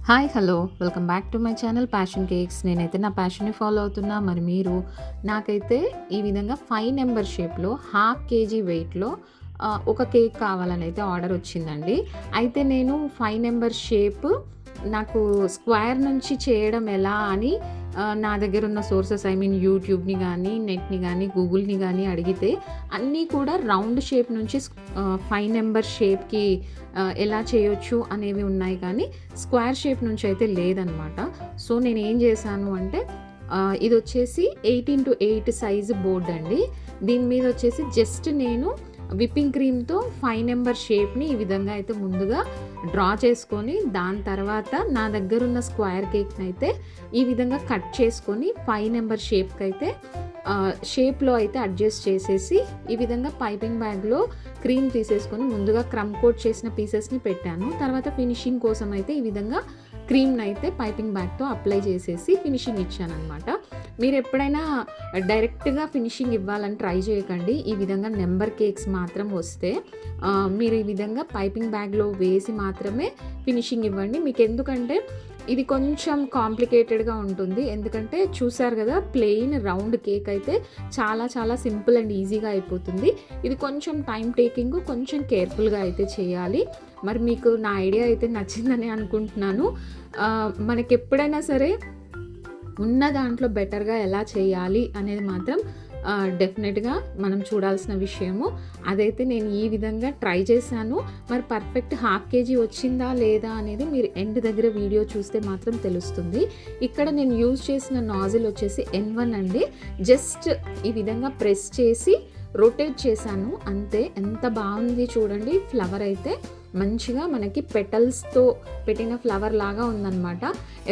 Hi hello welcome back to my channel passion cakes. నేనైతే నా ప్యాషన్ని follow అవుతున్నా. మరి మీరు నాకైతే ఈ విధంగా 5 నెంబర్ షేప్లో 1/2 kg వెయిట్లో ఒక కేక్ కావాలని అయితే ఆర్డర్ వచ్చిందండి. అయితే నేను 5 నెంబర్ షేప్ నాకు స్క్వేర్ నుంచి చేయడం ఎలా అని నా దగ్గర ఉన్న సోర్సెస్ యూట్యూబ్ని కానీ నెట్ని కానీ గూగుల్ని కానీ అడిగితే అన్నీ కూడా రౌండ్ షేప్ నుంచి 5 నెంబర్ షేప్కి ఎలా చేయొచ్చు అనేవి ఉన్నాయి, కానీ స్క్వేర్ షేప్ నుంచి అయితే లేదనమాట. సో నేను ఏం చేశాను అంటే ఇది వచ్చేసి 18x8 సైజు బోర్డ్ అండి. దీని మీద వచ్చేసి జస్ట్ నేను విప్పింగ్ క్రీమ్తో 5 నెంబర్ షేప్ని ఈ విధంగా అయితే ముందుగా డ్రా చేసుకొని, దాని తర్వాత నా దగ్గర ఉన్న స్క్వేర్ కేక్ని అయితే ఈ విధంగా కట్ చేసుకొని 5 నెంబర్ షేప్కి అయితే షేప్లో అయితే అడ్జస్ట్ చేసేసి ఈ విధంగా పైపింగ్ బ్యాగ్లో క్రీమ్ తీసేసుకొని ముందుగా క్రమ్ కోట్ చేసిన పీసెస్ని పెట్టాను. తర్వాత ఫినిషింగ్ కోసం అయితే ఈ విధంగా క్రీమ్ని అయితే పైపింగ్ బ్యాగ్తో అప్లై చేసేసి ఫినిషింగ్ ఇచ్చాను అనమాట. మీరు ఎప్పుడైనా డైరెక్ట్గా ఫినిషింగ్ ఇవ్వాలని ట్రై చేయకండి. ఈ విధంగా నెంబర్ కేక్స్ మాత్రం వస్తే మీరు ఈ విధంగా పైపింగ్ బ్యాగ్లో వేసి మాత్రమే ఫినిషింగ్ ఇవ్వండి. మీకు ఎందుకంటే ఇది కొంచెం కాంప్లికేటెడ్గా ఉంటుంది. ఎందుకంటే చూసారు కదా, ప్లెయిన్ రౌండ్ కేక్ అయితే చాలా చాలా సింపుల్ అండ్ ఈజీగా అయిపోతుంది. ఇది కొంచెం టైం టేకింగ్, కొంచెం కేర్ఫుల్గా అయితే చేయాలి. మరి మీకు నా ఐడియా అయితే నచ్చిందని అనుకుంటున్నాను. మనకి ఎప్పుడైనా సరే ఉన్న దాంట్లో బెటర్గా ఎలా చేయాలి అనేది మాత్రం డెఫినెట్గా మనం చూడాల్సిన విషయము. అదైతే నేను ఈ విధంగా ట్రై చేశాను. మరి పర్ఫెక్ట్ 1/2 kg వచ్చిందా లేదా అనేది మీరు ఎండ్ దగ్గర వీడియో చూస్తే మాత్రం తెలుస్తుంది. ఇక్కడ నేను యూజ్ చేసిన నాజిల్ వచ్చేసి N1 అండి. జస్ట్ ఈ విధంగా ప్రెస్ చేసి రొటేట్ చేశాను అంతే. ఎంత బాగుంది చూడండి. ఫ్లవర్ అయితే మంచిగా మనకి పెటల్స్తో పెట్టిన ఫ్లవర్ లాగా ఉందన్నమాట.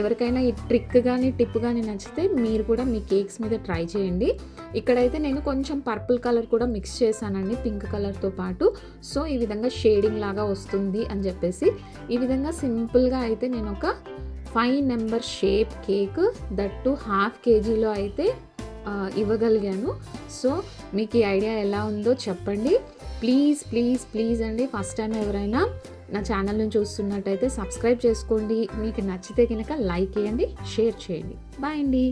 ఎవరికైనా ఈ ట్రిక్ కానీ టిప్ కానీ నచ్చితే మీరు కూడా మీ కేక్స్ మీద ట్రై చేయండి. ఇక్కడైతే నేను కొంచెం పర్పుల్ కలర్ కూడా మిక్స్ చేశానండి పింక్ కలర్తో పాటు. సో ఈ విధంగా షేడింగ్ లాగా వస్తుంది అని చెప్పేసి ఈ విధంగా సింపుల్గా అయితే నేను ఒక 5 నెంబర్ షేప్ కేక్ దట్టు 1/2 kgలో అయితే ఇవ్వగలిగాను. సో మీకు ఈ ఐడియా ఎలా ఉందో చెప్పండి. ప్లీజ్ ప్లీజ్ ప్లీజ్ అండి, ఫస్ట్ టైం ఎవరైనా నా ఛానల్ని చూస్తున్నట్టయితే సబ్స్క్రైబ్ చేసుకోండి. మీకు నచ్చితే కనుక లైక్ చేయండి, షేర్ చేయండి. బాయ్ అండి.